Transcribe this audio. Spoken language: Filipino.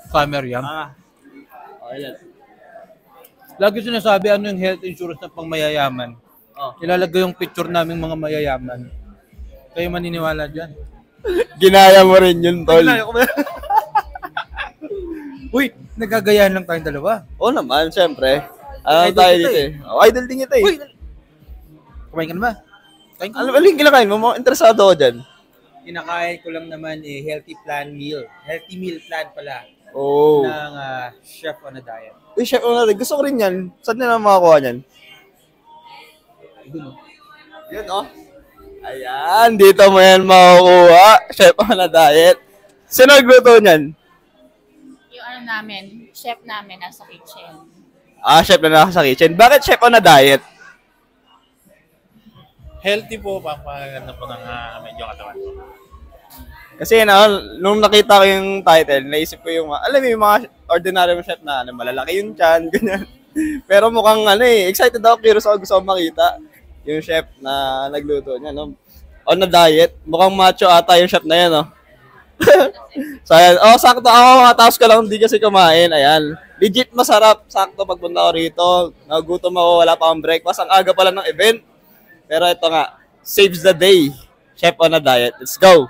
Summer Yam. Okay lang. Lagi sinasabi ano yung health insurance ng pang mayayaman. Ilalagay yung picture naming mga mayayaman. Kayo maniniwala dyan. Ginaya mo rin yun, tol. Uy, nagagayahan lang tayong dalawa. Oo naman, syempre. Ano Idol tayo kita dito eh. Idol din kita eh. Uy, kumain ka na ba? Kain ka. Ano yung kinakain mo? Interesado ako dyan. Kinakain ko lang naman healthy plan meal. Healthy meal plan pala. Oh. Ng chef on a diet. Uy, chef, gusto ko rin yan. Saan nila makakuha yan? Yun, oh. Ayan, dito mo yan makukuha. Chef on a diet. Sino nagluto niyan? Yung ano namin, chef namin nasa kitchen. Chef na nasa kitchen. Bakit chef on a diet? Healthy po, papaganda po ng medyo katawan ko. Kasi nung nakita ko yung title, naisip ko yung, alam mo yung mga ordinary chef na malalaki yung tiyan, ganyan. Pero mukhang excited ako, curious ako, gusto ko makita yung chef na nagluto niya, no? On a diet, mukhang macho ata yung chef na yan, no? So, ayan. Sakto ako, matapos ko lang, hindi kasi kumain, ayan. Legit masarap, sakto pagpunta ko rito, nagutom ako, wala pa akong breakfast, ang aga pala ng event. Pero ito nga, saves the day, chef on a diet. Let's go!